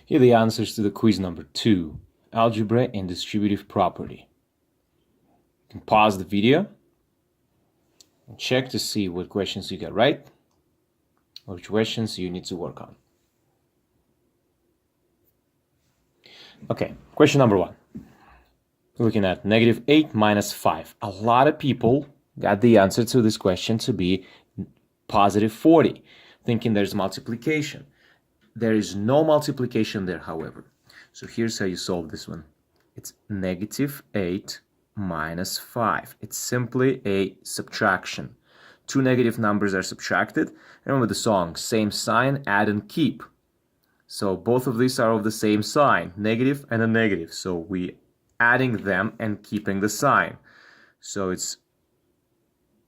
Here are the answers to the quiz number 2, Algebra and Distributive Property. You can pause the video and check to see what questions you got right, or which questions you need to work on. Okay, question number 1. We're looking at -8 minus 5. A lot of people got the answer to this question to be +40, thinking there's multiplication. There is no multiplication there, however. So here's how you solve this one. It's -8 minus 5. It's simply a subtraction. Two negative numbers are subtracted. Remember the song, same sign, add and keep. So both of these are of the same sign, negative and a negative. So we adding them and keeping the sign. So it's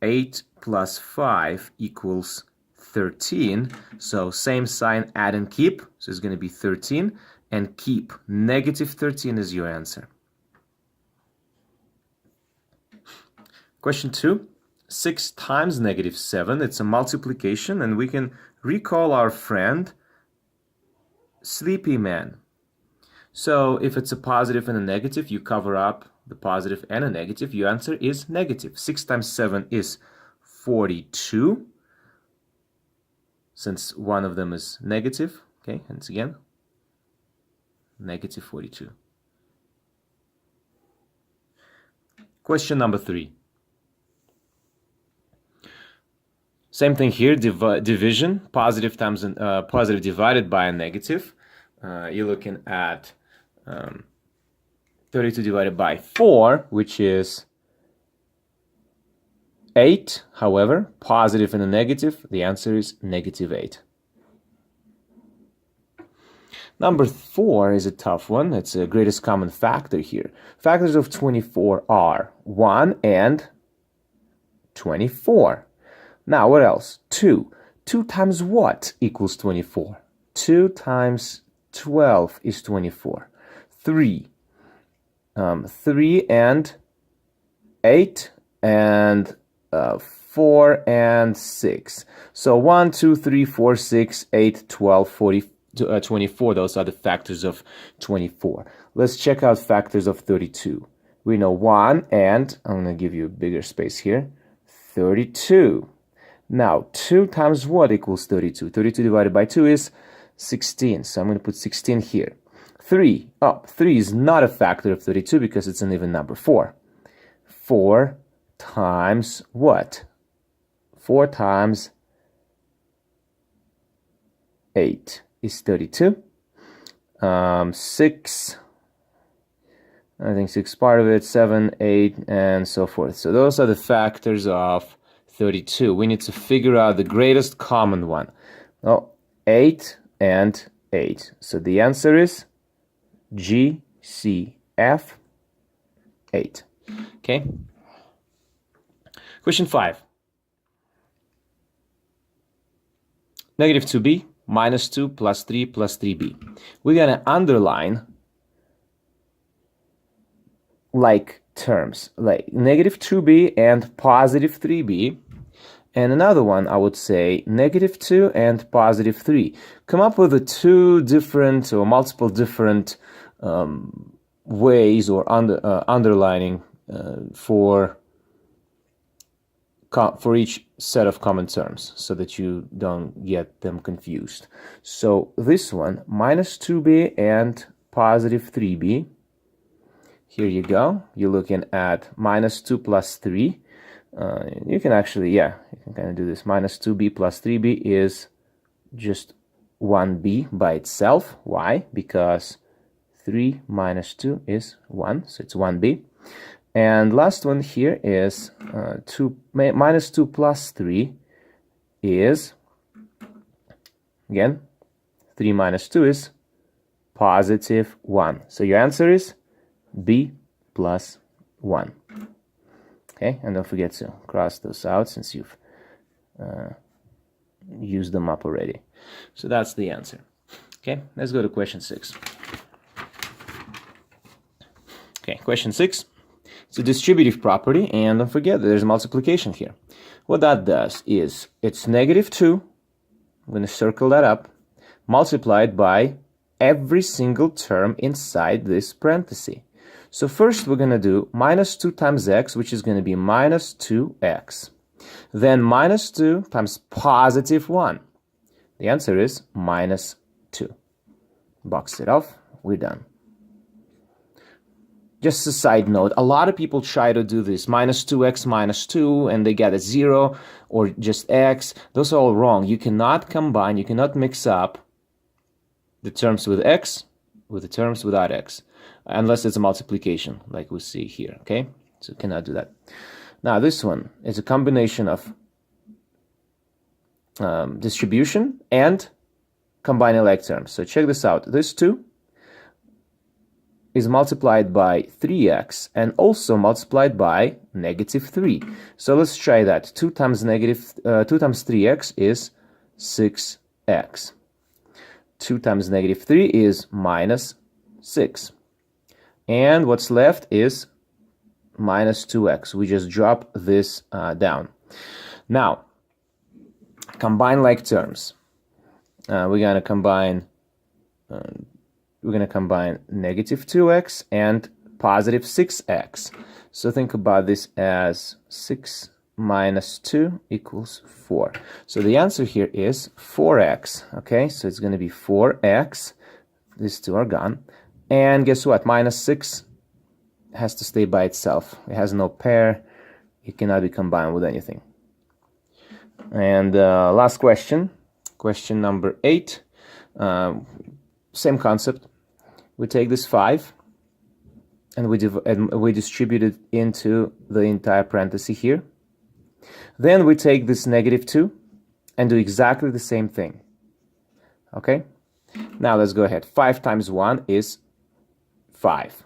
8 plus 5 equals 13. So same sign, add and keep. So it's going to be 13. And keep. -13 is your answer. Question 2. 6 times -7. It's a multiplication, and we can recall our friend Sleepy Man. So if it's a positive and a negative, you cover up the positive and a negative. Your answer is negative. 6 times 7 is 42. Since one of them is negative, okay, hence again, -42. Question number 3. Same thing here, division, positive times positive divided by a negative. You're looking at 32 divided by 4, which is 8. However, positive and a negative, the answer is -8. Number 4 is a tough one. It's the greatest common factor here. Factors of 24 are 1 and 24. Now, what else? 2. 2 times what equals 24? 2 times 12 is 24. 3. 3 and 8 and 4 and 6. So 1, 2, 3, 4, 6, 8, 12, 24. Those are the factors of 24. Let's check out factors of 32. We know 1 and, I'm going to give you a bigger space here, 32. Now, 2 times what equals 32? 32 divided by 2 is 16. So I'm going to put 16 here. 3. Oh, 3 is not a factor of 32 because it's an even number. 4. 4 times what? 4 times 8 is 32. 6, I think 6 part of it, 7, 8, and so forth. So those are the factors of 32. We need to figure out the greatest common one. Oh, 8 and 8. So the answer is GCF 8. Okay. Question 5. -2b minus 2 plus 3 plus 3b. We're going to underline like terms, like -2b and +3b. And another one, I would say -2 and +3. Come up with the two different or multiple different ways or underlining for each set of common terms so that you don't get them confused. So this one, -2b and +3b. Here you go. You're looking at -2 plus 3. You can actually, you can kind of do this. -2b plus 3b is just 1b by itself. Why? Because 3 minus 2 is 1, so it's 1b. And last one here is -2 plus 3 is, again, 3 minus 2 is +1. So your answer is b plus 1. Okay, and don't forget to cross those out since you've used them up already. So that's the answer. Okay, let's go to question 6. Okay, question 6. It's a distributive property, and don't forget that there's multiplication here. What that does is it's -2, I'm going to circle that up, multiplied by every single term inside this parenthesis. So first we're going to do minus 2 times x, which is going to be minus 2x. Then minus 2 times positive 1. The answer is minus 2. Box it off. We're done. Just a side note, a lot of people try to do this minus 2x minus 2 and they get a 0 or just x. Those are all wrong. You cannot combine, you cannot mix up the terms with x with the terms without x, unless it's a multiplication like we see here, okay? So you cannot do that. Now this one is a combination of distribution and combining like terms. So check this out. This 2 is multiplied by 3x and also multiplied by negative 3. So let's try that. 2 times 3x is 6x. 2 times negative 3 is minus 6. And what's left is minus 2x. We just drop this down. Now, combine like terms. We're going to combine negative 2x and positive 6x. So think about this as 6 minus 2 equals 4. So the answer here is 4x. Okay, so it's going to be 4x. These two are gone. And guess what? Minus 6 has to stay by itself. It has no pair. It cannot be combined with anything. And last question. Question number 8. Same concept. We take this 5 and we distribute it into the entire parenthesis here. Then we take this negative 2 and do exactly the same thing. Okay? Now let's go ahead. 5 times 1 is 5.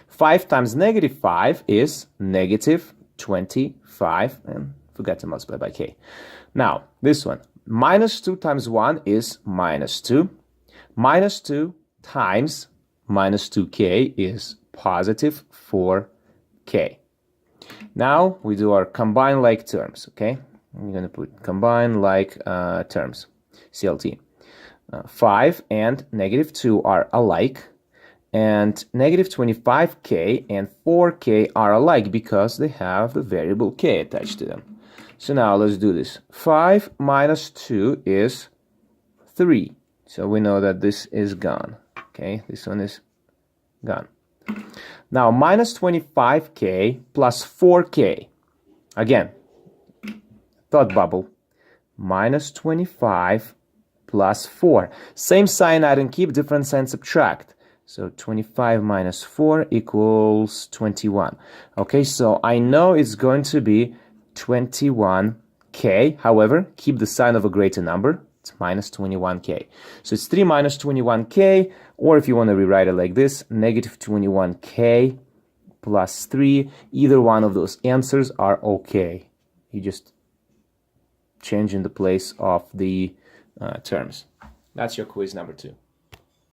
5 times negative 5 is negative 25, and forgot to multiply by k. Now, this one. Minus 2 times 1 is minus 2. Minus 2 times minus 2k is positive 4k. Now we do our combine like terms, okay? I'm going to put combine like terms, CLT. 5 and negative 2 are alike, and negative 25k and 4k are alike because they have the variable k attached to them. So now let's do this. 5 minus 2 is 3. So we know that this is gone. Okay, this one is gone. Now minus 25k plus 4k. Again, thought bubble. Minus 25 plus 4. Same sign, add and keep, different sign, subtract. So 25 minus 4 equals 21. Okay, so I know it's going to be 21k. However, keep the sign of a greater number. It's minus 21k. So it's 3 minus 21k, or if you want to rewrite it like this, negative 21k plus 3. Either one of those answers are okay. You just change in the place of the terms. That's your quiz number 2.